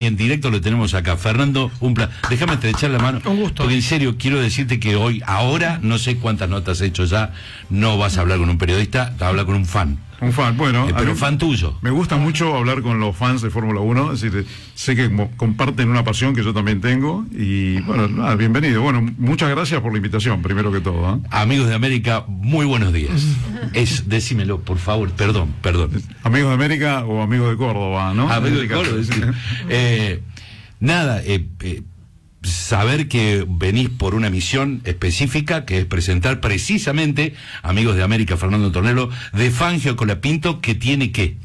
En directo lo tenemos acá. Fernando, déjame estrechar la mano. Un gusto. Porque en serio, quiero decirte que ahora, no sé cuántas notas has hecho ya, no vas a hablar con un periodista, vas a hablar con un fan. Un fan, bueno. Pero fan tuyo. Me gusta mucho hablar con los fans de Fórmula 1, es decir, sé que comparten una pasión que yo también tengo, y bueno, nada, bienvenido. Bueno, muchas gracias por la invitación, primero que todo. Amigos de América, muy buenos días. Decímelo, por favor, perdón. Amigos de América o amigos de Córdoba, ¿no? Amigos de Córdoba, saber que venís por una misión específica, que es presentar precisamente, Amigos de América, Fernando Tornello, de Fangio Colapinto, que tiene ¿qué?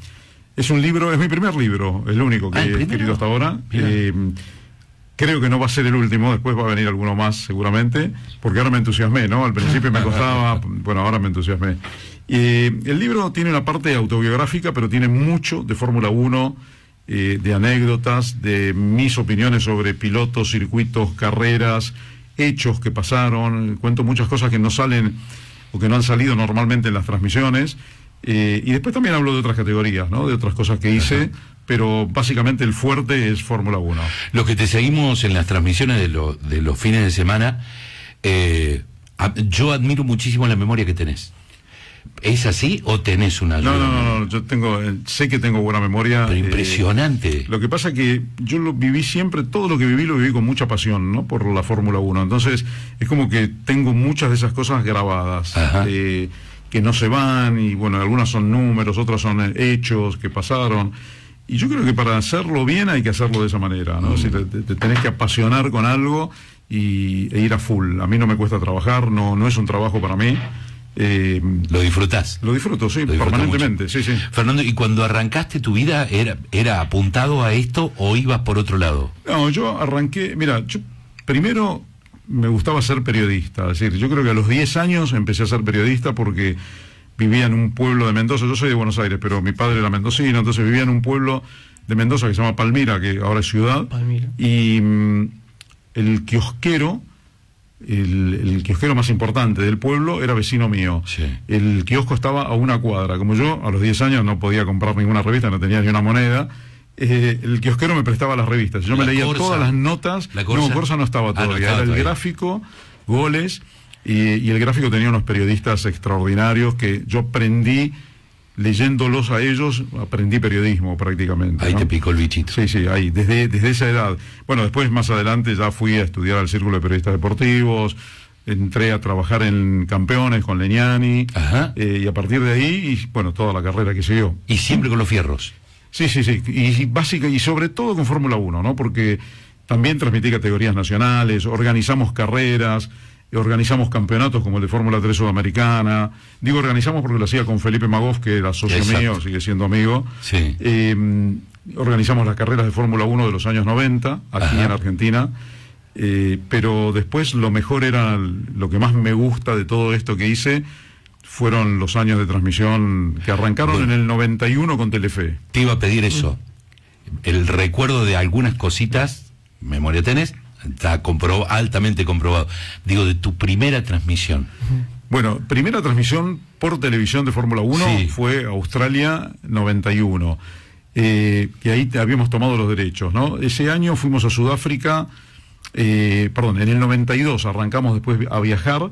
Es un libro, es mi primer libro, el único que he escrito hasta ahora. Creo que no va a ser el último, después va a venir alguno más seguramente, porque ahora me entusiasmé, ¿no? Al principio me costaba, bueno, ahora me entusiasmé. El libro tiene una parte autobiográfica, pero tiene mucho de Fórmula 1, de anécdotas, de mis opiniones sobre pilotos, circuitos, carreras, hechos que pasaron. Cuento muchas cosas que no salen o que no han salido normalmente en las transmisiones, y después también hablo de otras categorías, ¿no? De otras cosas que hice, pero básicamente el fuerte es Fórmula 1. Los que te seguimos en las transmisiones de los fines de semana, yo admiro muchísimo la memoria que tenés. ¿Es así o tenés una ayuda? No, yo sé que tengo buena memoria. Pero impresionante. Lo que pasa que yo lo viví siempre, todo lo que viví lo viví con mucha pasión, ¿no? Por la Fórmula 1. Entonces, es como que tengo muchas de esas cosas grabadas, que no se van, y bueno, algunas son números, otras son hechos que pasaron. Y yo creo que para hacerlo bien hay que hacerlo de esa manera, ¿no? Si te tenés que apasionar con algo e ir a full. A mí no me cuesta trabajar, no es un trabajo para mí. ¿Lo disfrutás? Lo disfruto, sí, permanentemente, mucho. Sí. Fernando, ¿y cuando arrancaste tu vida era apuntado a esto o ibas por otro lado? No, yo arranqué, mira, yo primero me gustaba ser periodista, es decir, yo creo que a los 10 años empecé a ser periodista porque vivía en un pueblo de Mendoza. Yo soy de Buenos Aires, pero mi padre era mendocino, entonces vivía en un pueblo de Mendoza que se llama Palmira, que ahora es ciudad. Palmira. Y el kiosquero, el kiosquero más importante del pueblo era vecino mío. Sí. El kiosco estaba a una cuadra. Como yo, a los 10 años no podía comprar ninguna revista, no tenía ni una moneda. El kiosquero me prestaba las revistas. Yo me leía todas las notas. ¿La Corsa? No, Corsa no estaba todavía. Era el gráfico, goles, y el gráfico tenía unos periodistas extraordinarios que yo aprendí. Leyéndolos a ellos, aprendí periodismo prácticamente. Ahí, ¿no? Te picó el bichito. Sí, ahí, desde esa edad. Bueno, después, más adelante, ya fui a estudiar al Círculo de Periodistas Deportivos, entré a trabajar en Campeones con Legnani, y a partir de ahí, bueno, toda la carrera que siguió. ¿Y siempre con los fierros? Sí, y sobre todo con Fórmula 1, ¿no? Porque también transmití categorías nacionales, organizamos carreras, organizamos campeonatos como el de Fórmula 3 Sudamericana. Digo organizamos porque lo hacía con Felipe Magoff, que era socio mío, sigue siendo amigo. Sí. Organizamos las carreras de Fórmula 1 de los años 90, aquí en Argentina. Pero después lo mejor era, lo que más me gusta de todo esto que hice, fueron los años de transmisión que arrancaron en el 91 con Telefe. Te iba a pedir eso. El recuerdo de algunas cositas, memoria tenés, está altamente comprobado. Digo, de tu primera transmisión. Bueno, primera transmisión por televisión de Fórmula 1 fue Australia 91. Que ahí habíamos tomado los derechos, ¿no? Ese año fuimos a Sudáfrica, en el 92 arrancamos después a viajar,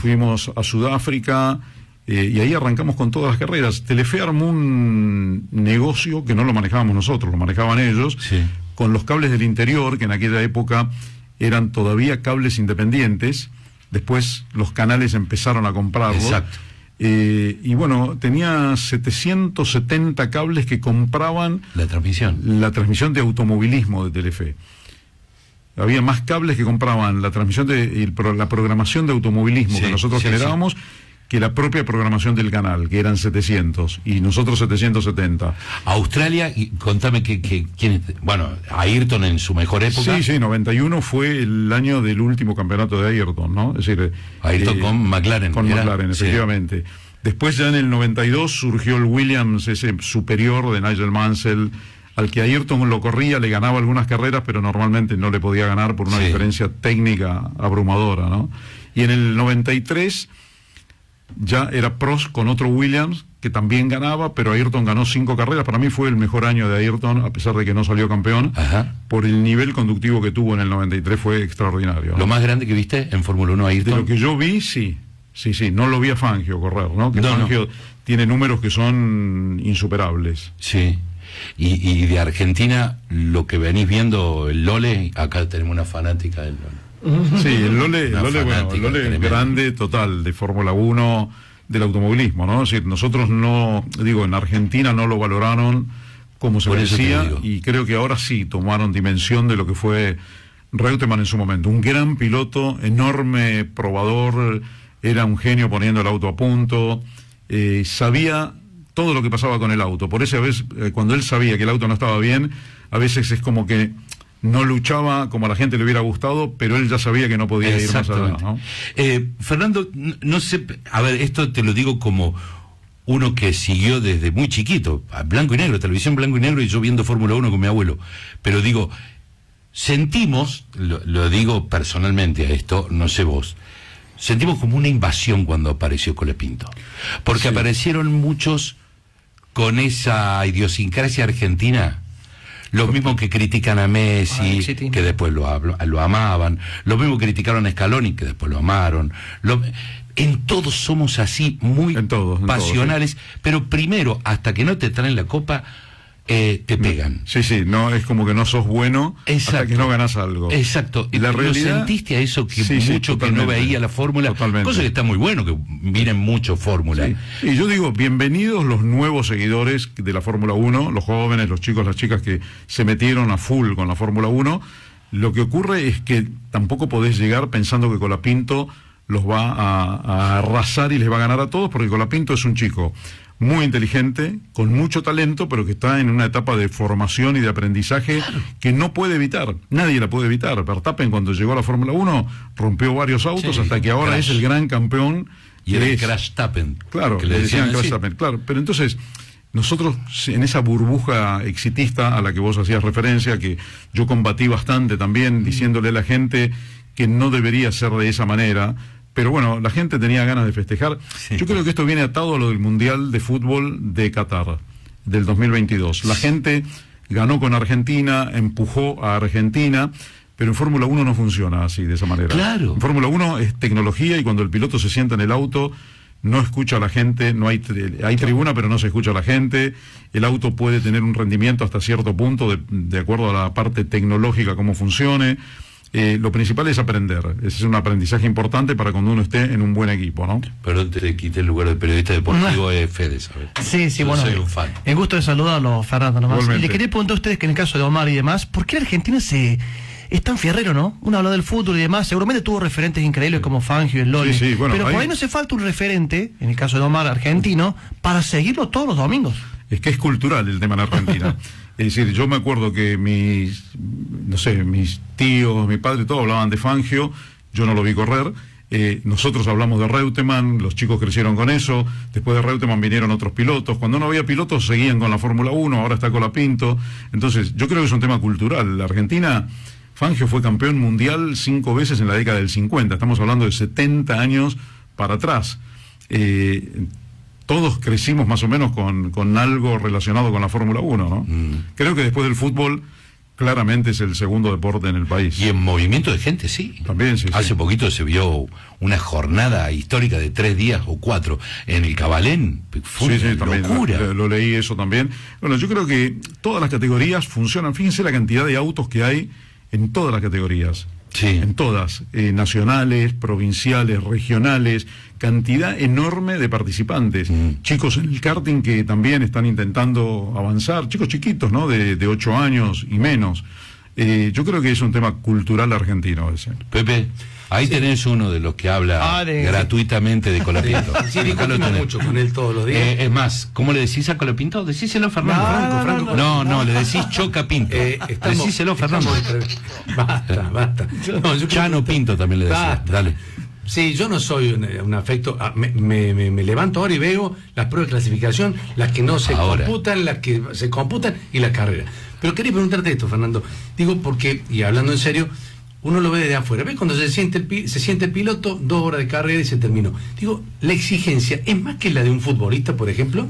fuimos a Sudáfrica, y ahí arrancamos con todas las carreras. Telefe armó un negocio que no lo manejábamos nosotros, lo manejaban ellos, con los cables del interior, que en aquella época eran todavía cables independientes. Después los canales empezaron a comprarlos. Exacto. Y bueno, tenía 770 cables que compraban la transmisión de automovilismo de Telefe. Había más cables que compraban la transmisión la programación de automovilismo que nosotros generábamos, que la propia programación del canal, que eran 700, y nosotros 770. Australia, y contame quién, bueno, Ayrton en su mejor época. Sí, 91 fue el año del último campeonato de Ayrton, ¿no? Es decir, Ayrton con McLaren. Con McLaren, efectivamente. Después ya en el 92 surgió el Williams, ese superior de Nigel Mansell, al que Ayrton lo corría, le ganaba algunas carreras, pero normalmente no le podía ganar por una diferencia técnica abrumadora, ¿no? Y en el 93... ya era Prost con otro Williams, que también ganaba, pero Ayrton ganó 5 carreras. Para mí fue el mejor año de Ayrton, a pesar de que no salió campeón. Ajá. Por el nivel conductivo que tuvo en el 93 fue extraordinario, ¿no? ¿Lo más grande que viste en Fórmula 1 Ayrton? De lo que yo vi, sí. No lo vi a Fangio correr, ¿no? Que Fangio tiene números que son insuperables. Sí. Y de Argentina, lo que venís viendo, el Lole, acá tenemos una fanática del Lole. Sí, el Lole es grande, total, de Fórmula 1, del automovilismo, ¿no? Es decir, nosotros en Argentina no lo valoraron como se merecía, y creo que ahora sí tomaron dimensión de lo que fue Reutemann en su momento. Un gran piloto, enorme probador, era un genio poniendo el auto a punto, sabía todo lo que pasaba con el auto. Por eso a veces, cuando él sabía que el auto no estaba bien, a veces es como que no luchaba como a la gente le hubiera gustado, pero él ya sabía que no podía ir más allá, ¿no? Fernando, no sé, a ver, esto te lo digo como uno que siguió desde muy chiquito, blanco y negro, televisión blanco y negro, y yo viendo Fórmula 1 con mi abuelo. Pero digo, sentimos, lo digo personalmente a esto, no sé vos, sentimos como una invasión cuando apareció Colapinto. Porque aparecieron muchos con esa idiosincrasia argentina. Los mismos que critican a Messi, que después lo amaban. Los mismos que criticaron a Scaloni, que después lo amaron. En todos somos así, muy pasionales. Pero primero, hasta que no te traen la copa, te pegan. No, es como que no sos bueno hasta que no ganás algo. Exacto. Y la realidad, sentiste a eso que mucho que no veía la fórmula, cosa que está muy bueno, que miren mucho fórmula. Y yo digo, bienvenidos los nuevos seguidores de la Fórmula 1, los jóvenes, los chicos, las chicas que se metieron a full con la Fórmula 1. Lo que ocurre es que tampoco podés llegar pensando que Colapinto los va a arrasar y les va a ganar a todos, porque Colapinto es un chico muy inteligente, con mucho talento, pero que está en una etapa de formación y de aprendizaje que no puede evitar, nadie la puede evitar. Verstappen, cuando llegó a la Fórmula 1, rompió varios autos, hasta que ahora es el gran campeón. Y el Crashtappen. Claro, le decían Crashtappen, claro. Pero entonces, nosotros, en esa burbuja exitista a la que vos hacías referencia, que yo combatí bastante también, diciéndole a la gente que no debería ser de esa manera, pero bueno, la gente tenía ganas de festejar. Yo creo que esto viene atado a lo del Mundial de Fútbol de Qatar, del 2022. La gente ganó con Argentina, empujó a Argentina, pero en Fórmula 1 no funciona así, de esa manera. Claro. En Fórmula 1 es tecnología, y cuando el piloto se sienta en el auto, no escucha a la gente, hay tribuna, pero no se escucha a la gente. El auto puede tener un rendimiento hasta cierto punto, de acuerdo a la parte tecnológica, cómo funcione. Lo principal es aprender. Ese es un aprendizaje importante para cuando uno esté en un buen equipo, ¿no? Perdón, te quité el lugar de periodista deportivo, Fede, ¿sabes? Sí, bueno. Soy un fan. El gusto de saludarlo, Fernando, nomás. Le quería preguntar a ustedes que en el caso de Omar y demás, ¿por qué Argentina es tan fierrero, no? Uno habla del fútbol y demás, seguramente tuvo referentes increíbles como Fangio y el Lole, pero por ahí no hace falta un referente, en el caso de Omar, argentino, para seguirlo todos los domingos. Es que es cultural el tema en Argentina. Es decir, yo me acuerdo que mis tíos, mi padre, todos hablaban de Fangio, yo no lo vi correr. Nosotros hablamos de Reutemann, los chicos crecieron con eso. Después de Reutemann vinieron otros pilotos. Cuando no había pilotos seguían con la Fórmula 1, ahora está Colapinto. Entonces, yo creo que es un tema cultural. La Argentina, Fangio fue campeón mundial 5 veces en la década del 50. Estamos hablando de 70 años para atrás. Todos crecimos más o menos con algo relacionado con la Fórmula 1, ¿no? Creo que después del fútbol, claramente es el segundo deporte en el país. Y en movimiento de gente, sí. También, sí. Hace poquito se vio una jornada histórica de 3 días o 4 en el Cabalén. Fue una locura. Lo leí eso también. Bueno, yo creo que todas las categorías funcionan. Fíjense la cantidad de autos que hay en todas las categorías. Sí. En todas, nacionales, provinciales, regionales, cantidad enorme de participantes. Chicos en el karting que también están intentando avanzar, chicos chiquitos, ¿no? De 8 años y menos. Yo creo que es un tema cultural argentino ese. Pepe, ahí tenés uno de los que habla gratuitamente de Colapinto. Sí, discutimos mucho con él todos los días. Es más, ¿cómo le decís a Colapinto? Decíselo a Fernando. Franco. No, le decís Choca-Pinto. Decíselo a Fernando. Basta. No, Chano Pinto también le decís. Dale. Sí, yo no soy un afecto. Me levanto ahora y veo las pruebas de clasificación, las que no se computan, las que se computan y la carrera. Pero quería preguntarte esto, Fernando. Digo, porque, y hablando en serio, uno lo ve de afuera. ¿Ves? Cuando se siente el piloto, 2 horas de carrera y se terminó. Digo, la exigencia es más que la de un futbolista, por ejemplo.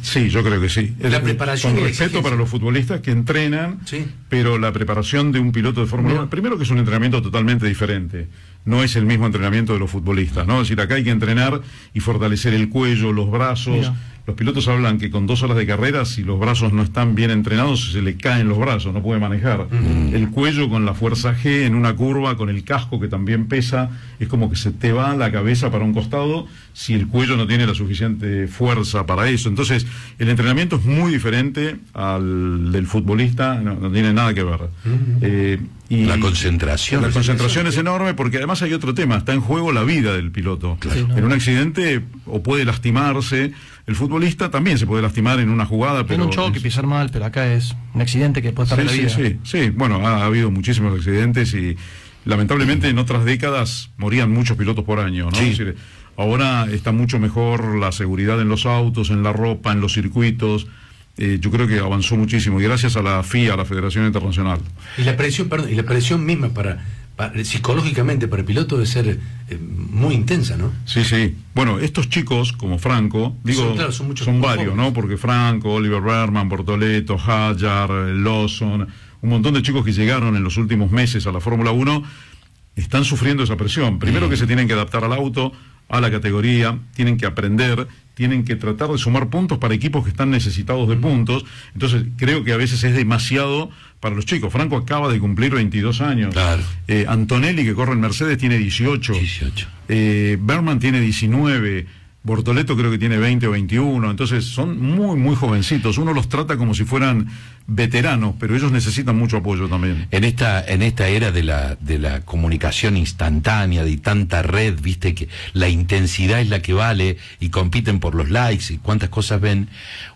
Sí, yo creo que sí. La preparación. Con respeto para los futbolistas que entrenan, sí, pero la preparación de un piloto de Fórmula 1, primero que es un entrenamiento totalmente diferente. No es el mismo entrenamiento de los futbolistas, ¿no? Es decir, acá hay que entrenar y fortalecer el cuello, los brazos. Mira. Los pilotos hablan que con 2 horas de carrera, si los brazos no están bien entrenados, se le caen los brazos, no puede manejar. El cuello con la fuerza G en una curva, con el casco que también pesa, es como que se te va la cabeza para un costado si el cuello no tiene la suficiente fuerza para eso. Entonces, el entrenamiento es muy diferente al del futbolista, no tiene nada que ver. Y la concentración. La concentración es enorme porque además hay otro tema, está en juego la vida del piloto. Claro. En un accidente o puede lastimarse, el futbolista también se puede lastimar en una jugada. En un choque, pisar mal, pero acá es un accidente que puede estar en la vida. Sí, bueno, ha habido muchísimos accidentes y lamentablemente en otras décadas morían muchos pilotos por año, ¿no? Sí. Es decir, ahora está mucho mejor la seguridad en los autos, en la ropa, en los circuitos. Yo creo que avanzó muchísimo y gracias a la FIA, a la Federación Internacional. Y la presión misma psicológicamente para el piloto debe ser muy intensa, ¿no? Sí. Bueno, estos chicos como Franco, digo, son varios, ¿no? Porque Franco, Oliver Berman, Bortoleto, Hadjar, Lawson, un montón de chicos que llegaron en los últimos meses a la Fórmula 1 están sufriendo esa presión. Primero que se tienen que adaptar al auto, a la categoría, tienen que aprender, tienen que tratar de sumar puntos para equipos que están necesitados de puntos. Entonces creo que a veces es demasiado para los chicos. Franco acaba de cumplir 22 años. Claro. Antonelli, que corre en Mercedes, tiene 18. Berman tiene 19. Bortoleto creo que tiene 20 o 21, entonces son muy jovencitos. Uno los trata como si fueran veteranos, pero ellos necesitan mucho apoyo también. En esta era de la comunicación instantánea, de tanta red, viste que la intensidad es la que vale y compiten por los likes y cuántas cosas ven,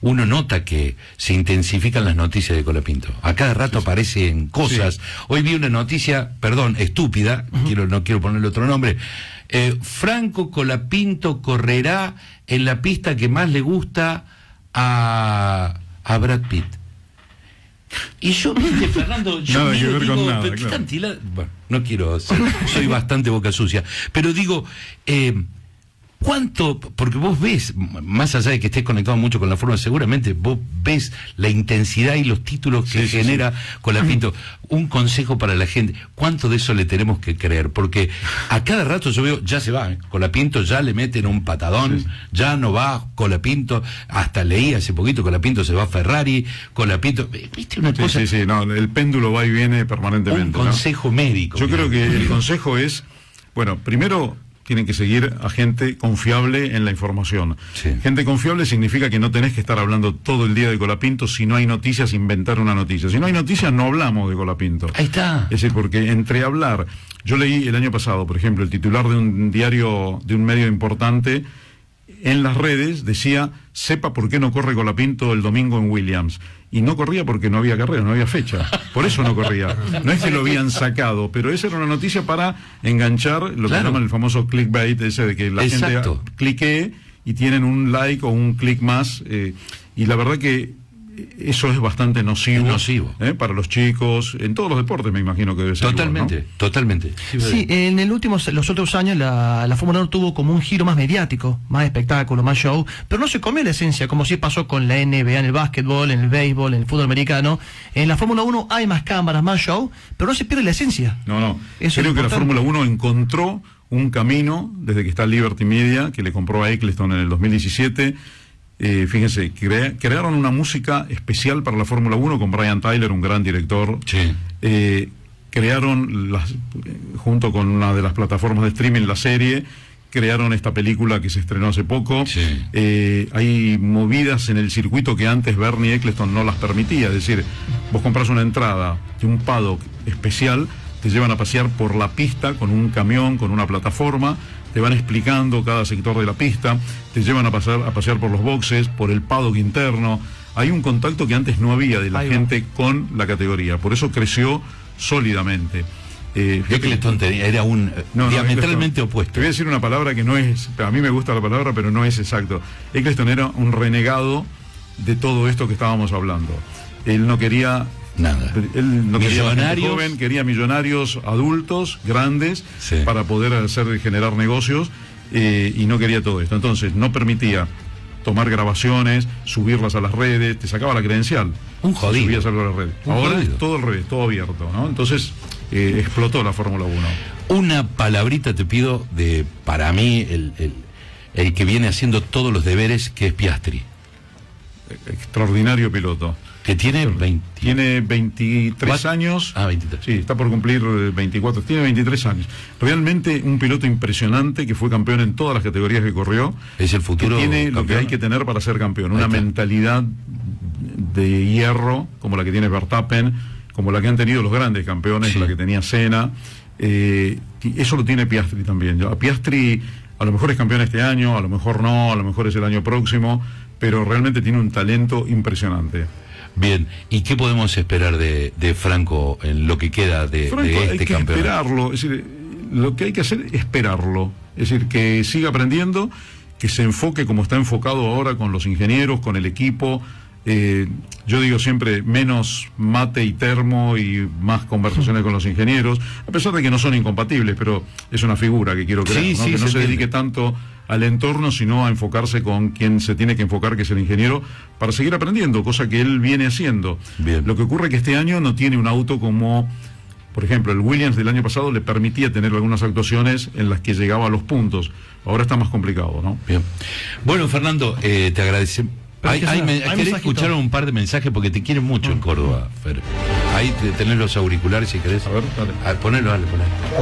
uno nota que se intensifican las noticias de Colapinto. A cada rato aparecen cosas. Hoy vi una noticia, perdón, estúpida, no quiero ponerle otro nombre. Franco Colapinto correrá en la pista que más le gusta a Brad Pitt. Y yo, viste, Fernando, yo nada que ver digo, con nada, pero claro. Bueno, no quiero ser, soy bastante boca sucia, pero digo, ¿cuánto? Porque vos ves, más allá de que estés conectado mucho con la Fórmula, seguramente vos ves la intensidad y los títulos que genera Colapinto. Un consejo para la gente, ¿cuánto de eso le tenemos que creer? Porque a cada rato yo veo, ya se va, Colapinto ya le meten un patadón, ya no va Colapinto, hasta leí hace poquito, Colapinto se va a Ferrari, Colapinto, ¿viste una cosa? No, el péndulo va y viene permanentemente. Un consejo médico. Yo creo que el consejo es, bueno, primero tienen que seguir a gente confiable en la información. Gente confiable significa que no tenés que estar hablando todo el día de Colapinto. Si no hay noticias, inventar una noticia. Si no hay noticias, no hablamos de Colapinto. Ahí está. Es decir, porque entre hablar... Yo leí el año pasado, por ejemplo, el titular de un diario, de un medio importante, en las redes decía, sepa por qué no corre Colapinto el domingo en Williams. Y no corría porque no había carrera, no había fecha. Por eso no corría. No es que lo habían sacado, pero esa era una noticia para enganchar lo que llaman el famoso clickbait, ese de que la gente clique y tienen un like o un click más. Y la verdad que eso es bastante nocivo. Para los chicos, en todos los deportes me imagino que debe ser totalmente, igual, ¿no? Totalmente. Sí, en los otros años la Fórmula 1 tuvo como un giro más mediático, más espectáculo, más show, pero no se comió la esencia, como sí pasó con la NBA en el básquetbol, en el béisbol, en el fútbol americano. En la Fórmula 1 hay más cámaras, más show, pero no se pierde la esencia. No. Creo que la Fórmula 1 encontró un camino desde que está Liberty Media, que le compró a Eccleston en el 2017. Fíjense, crearon una música especial para la Fórmula 1 con Brian Tyler, un gran director. Crearon, junto con una de las plataformas de streaming, la serie. Crearon esta película que se estrenó hace poco. Hay movidas en el circuito que antes Bernie Eccleston no las permitía. Es decir, vos compras una entrada de un paddock especial, te llevan a pasear por la pista con un camión, con una plataforma, te van explicando cada sector de la pista, te llevan a pasear por los boxes, por el paddock interno. Hay un contacto que antes no había de la gente con la categoría, por eso creció sólidamente. Eccleston era un diametralmente opuesto. Te voy a decir una palabra que no es, a mí me gusta la palabra, pero no es exacto. Eccleston era un renegado de todo esto que estábamos hablando. Él no quería Nada. Él no quería gente joven, quería millonarios adultos, grandes, para poder generar negocios, y no quería todo esto. Entonces, no permitía tomar grabaciones, subirlas a las redes, te sacaba la credencial. Un jodido. Subías algo a las redes. Ahora es todo al revés, todo abierto, ¿no? Entonces, explotó la Fórmula 1. Una palabrita te pido para mí, el que viene haciendo todos los deberes, que es Piastri. Extraordinario piloto. Que tiene 23 años. 23. Sí, está por cumplir 24. Tiene 23 años. Realmente un piloto impresionante, que fue campeón en todas las categorías que corrió. Es el futuro. Que tiene lo que hay que tener para ser campeón. Una mentalidad de hierro, como la que tiene Verstappen, como la que han tenido los grandes campeones, la que tenía Senna. Eso lo tiene Piastri también. A Piastri a lo mejor es campeón este año, a lo mejor no, a lo mejor es el año próximo, pero realmente tiene un talento impresionante. Bien, ¿y qué podemos esperar de Franco en lo que queda de este campeonato? Hay que esperarlo, es decir, lo que hay que hacer es esperarlo, es decir, que siga aprendiendo, que se enfoque como está enfocado ahora con los ingenieros, con el equipo. Yo digo siempre menos mate y termo y más conversaciones con los ingenieros, a pesar de que no son incompatibles, pero es una figura que quiero crear, ¿no? Que no se dedique tanto al entorno, sino a enfocarse con quien se tiene que enfocar, que es el ingeniero, para seguir aprendiendo, cosa que él viene haciendo. Bien. Lo que ocurre es que este año no tiene un auto como, por ejemplo, el Williams del año pasado le permitía tener algunas actuaciones en las que llegaba a los puntos. Ahora está más complicado, ¿no? Bien. Bueno, Fernando, te agradecemos. ¿Querés escuchar un par de mensajes? Porque te quieren mucho en Córdoba, Fer. Ahí tenés los auriculares si querés. A ver, dale. Ponelo, dale.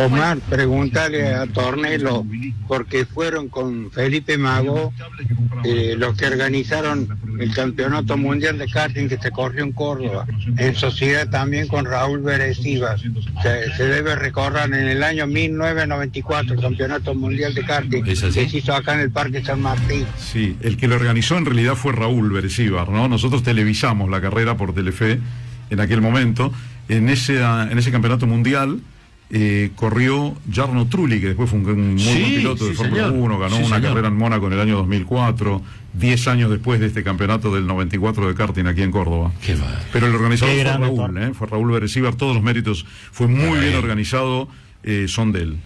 Omar, pregúntale a Tornelo, porque fueron con Felipe Mago los que organizaron el Campeonato Mundial de Karting que se corrió en Córdoba, en sociedad también con Raúl Beresivas. Se debe recordar en el año 1994 el Campeonato Mundial de Karting que se hizo acá en el Parque San Martín. Sí, el que lo organizó en realidad fue Raúl Beresivas, ¿no? Nosotros televisamos la carrera por Telefe en aquel momento. En ese campeonato mundial corrió Jarno Trulli, que después fue un muy buen piloto de Fórmula 1, ganó una carrera en Mónaco en el año 2004, 10 años después de este campeonato del 94 de karting aquí en Córdoba. Pero el organizador fue Raúl Beresivas, todos los méritos, fue muy bien organizado, son de él.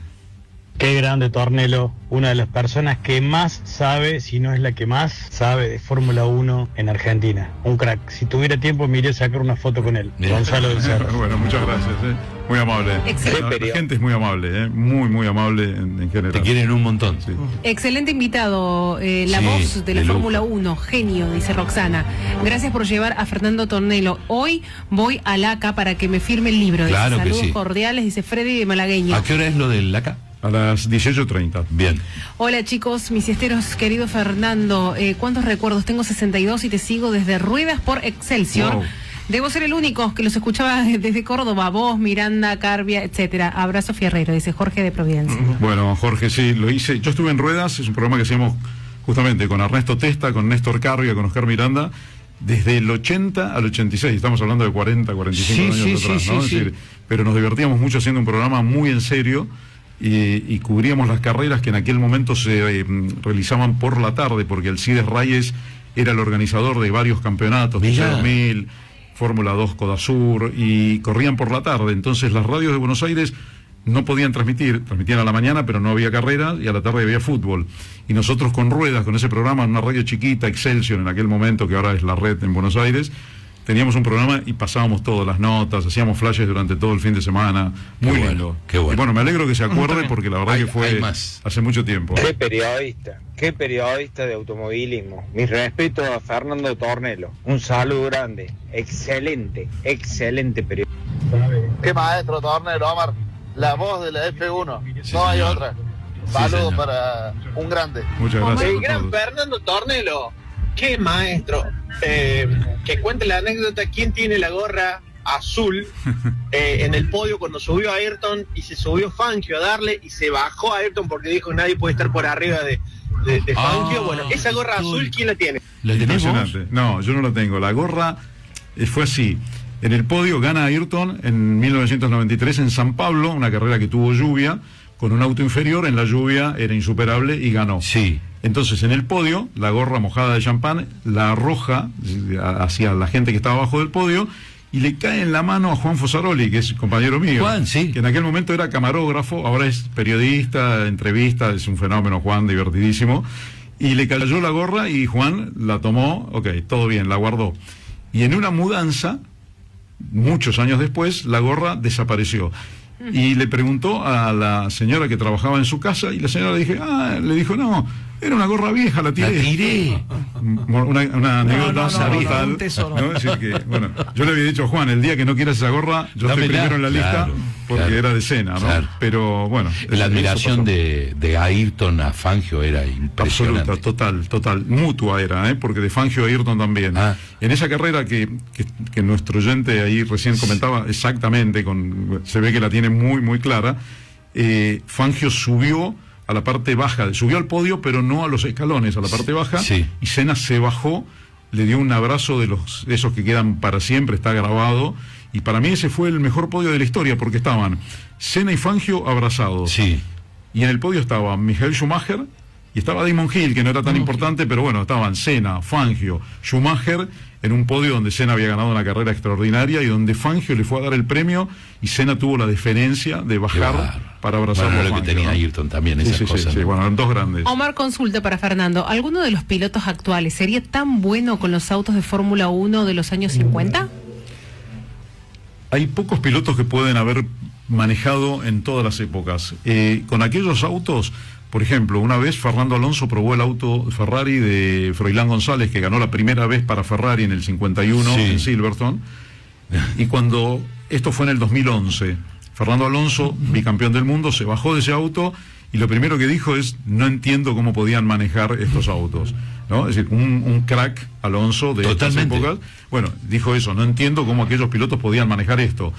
Qué grande Tornelo, una de las personas que más sabe, si no es la que más sabe de Fórmula 1 en Argentina. Un crack. Si tuviera tiempo me iría a sacar una foto con él. Gonzalo del Cerro. Bueno, muchas gracias. Muy amable. La gente es muy amable, muy amable en general. Te quieren un montón. Sí. Excelente invitado, la voz de la Fórmula 1, genio, dice Roxana. Gracias por llevar a Fernando Tornelo. Hoy voy al ACA para que me firme el libro. Claro, dice, que saludos cordiales, dice Freddy de Malagueño. ¿A qué hora es lo del ACA? A las 18:30. Bien. Hola chicos, mis siesteros, querido Fernando, ¿cuántos recuerdos? Tengo 62 y te sigo desde Ruedas por Excelsior. Wow. Debo ser el único que los escuchaba desde Córdoba, vos, Miranda, Carbia, etcétera. Abrazo Fierrero, dice Jorge de Providencia. Bueno, Jorge, sí, lo hice. Yo estuve en Ruedas, es un programa que hacíamos justamente con Ernesto Testa, con Néstor Carbia, con Oscar Miranda, desde el 80 al 86, estamos hablando de 40, 45 años atrás, ¿no? Es decir, pero nos divertíamos mucho haciendo un programa muy en serio. Y cubríamos las carreras que en aquel momento se realizaban por la tarde, porque Alcides Reyes era el organizador de varios campeonatos, TC2000, Fórmula 2 Codasur, y corrían por la tarde. Entonces las radios de Buenos Aires no podían transmitían a la mañana, pero no había carreras, y a la tarde había fútbol. Y nosotros con Ruedas, con ese programa, en una radio chiquita, Excelsior en aquel momento, que ahora es la red en Buenos Aires, teníamos un programa y pasábamos todas las notas, hacíamos flashes durante todo el fin de semana, muy lindo. Qué bueno. Y bueno, me alegro que se acuerde, porque la verdad que fue hace mucho tiempo. Qué periodista de automovilismo. Mis respetos a Fernando Tornelo. Un saludo grande. Excelente periodista. Qué maestro Tornelo, Omar. La voz de la F1. No hay otra. Saludos para un grande. Muchas gracias. El gran Fernando Tornelo. Qué maestro. Que cuente la anécdota, quién tiene la gorra azul en el podio cuando subió a Ayrton y se subió Fangio a darle y se bajó a Ayrton porque dijo que nadie puede estar por arriba de Fangio. Bueno, esa gorra azul, ¿quién la tiene? ¿La tenemos? No, yo no la tengo. La gorra fue así. En el podio gana Ayrton en 1993 en San Pablo, una carrera que tuvo lluvia, con un auto inferior, en la lluvia era insuperable y ganó. Sí. Entonces en el podio, la gorra mojada de champán la arroja hacia la gente que estaba abajo del podio y le cae en la mano a Juan Fosaroli, que es compañero mío. Juan, sí. Que en aquel momento era camarógrafo, ahora es periodista, entrevista, es un fenómeno, Juan, divertidísimo. Y le cayó la gorra y Juan la tomó, ok, todo bien, la guardó. Y en una mudanza, muchos años después, la gorra desapareció. Y le preguntó a la señora que trabajaba en su casa, y la señora le dijo, no, era una gorra vieja, la tiré. Una anécdota brutal. ¿no? Es decir que, bueno, yo le había dicho a Juan, el día que no quieras esa gorra, yo estoy primero en la lista, porque era de cena, ¿no? Claro. Pero bueno. La admiración de Ayrton a Fangio era impresionante. Absoluta, total. Mutua era, porque de Fangio a Ayrton también. En esa carrera que nuestro oyente ahí recién comentaba exactamente, se ve que la tiene muy, muy clara, Fangio subió a la parte baja, subió al podio, pero no a los escalones, a la parte baja, y Senna se bajó, le dio un abrazo de esos que quedan para siempre, está grabado, y para mí ese fue el mejor podio de la historia, porque estaban Senna y Fangio abrazados, y en el podio estaba Michael Schumacher, y estaba Damon Hill, que no era tan importante, pero bueno, estaban Senna, Fangio, Schumacher, en un podio donde Senna había ganado una carrera extraordinaria y donde Fangio le fue a dar el premio y Senna tuvo la deferencia de bajar para abrazarlo. Bueno, lo que tenía Ayrton también, esas cosas. Sí, bueno, eran dos grandes. Omar, consulta para Fernando. ¿Alguno de los pilotos actuales sería tan bueno con los autos de Fórmula 1 de los años 50? Hay pocos pilotos que pueden haber manejado en todas las épocas. Con aquellos autos... Por ejemplo, una vez Fernando Alonso probó el auto Ferrari de Froilán González, que ganó la primera vez para Ferrari en el 51 en Silverstone, y cuando esto fue en el 2011, Fernando Alonso, bicampeón del mundo, se bajó de ese auto y lo primero que dijo es: no entiendo cómo podían manejar estos autos, ¿no? Es decir, un crack Alonso de estas épocas. Bueno, dijo eso: no entiendo cómo aquellos pilotos podían manejar esto.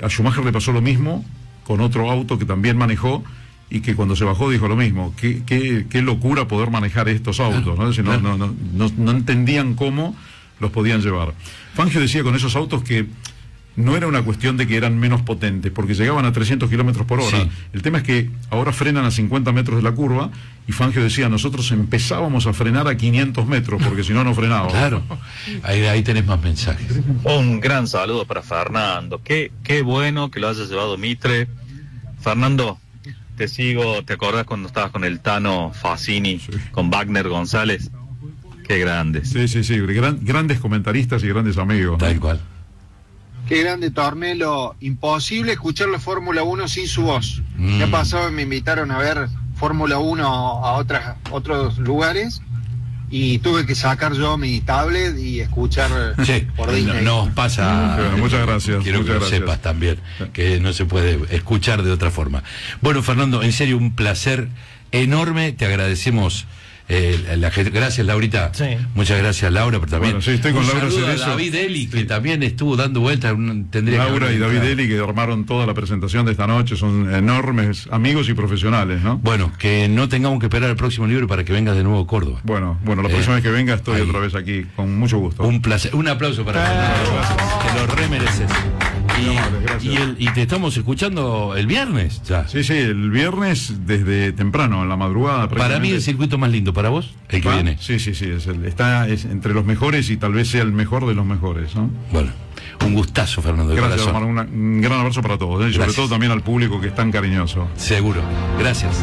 A Schumacher le pasó lo mismo con otro auto que también manejó, y que cuando se bajó dijo lo mismo. Qué locura poder manejar estos autos, ¿no? Es decir, no entendían cómo los podían llevar. Fangio decía con esos autos que no era una cuestión de que eran menos potentes, porque llegaban a 300 kilómetros por hora. El tema es que ahora frenan a 50 metros de la curva, y Fangio decía, nosotros empezábamos a frenar a 500 metros, porque si no, no frenábamos. Claro, ahí tenés más mensajes. Un gran saludo para Fernando. Qué bueno que lo hayas llevado, Mitre. Fernando, te sigo, ¿te acordás cuando estabas con el Tano Fassini, con Wagner González? Qué grandes. Sí, grandes comentaristas y grandes amigos. Tal cual. Qué grande Tornelo. Imposible escuchar la Fórmula 1 sin su voz. Ya pasó, me invitaron a ver Fórmula 1 a otros lugares y tuve que sacar yo mi tablet y escuchar por Disney. Nos pasa. Muchas gracias. Quiero que lo sepas también, que no se puede escuchar de otra forma. Bueno, Fernando, en serio, un placer enorme. Te agradecemos. Gracias, Laurita. Muchas gracias, Laura, pero también estoy con Laura Cerezo. David Eli, que también estuvo dando vueltas. Laura y David Eli, que armaron toda la presentación de esta noche, son enormes amigos y profesionales, ¿no? Bueno, que no tengamos que esperar el próximo libro para que vengas de nuevo a Córdoba. Bueno, la próxima vez que venga estoy otra vez aquí, con mucho gusto. Un placer, un aplauso para Fernando, que lo remereces. Y te estamos escuchando el viernes ya. Sí, el viernes desde temprano, en la madrugada. Para mí el circuito más lindo, ¿para vos? El que viene. Sí, es entre los mejores y tal vez sea el mejor de los mejores, ¿no? Bueno, un gustazo, Fernando. Gracias, Omar, un gran abrazo para todos, y sobre todo también al público que es tan cariñoso. Seguro. Gracias.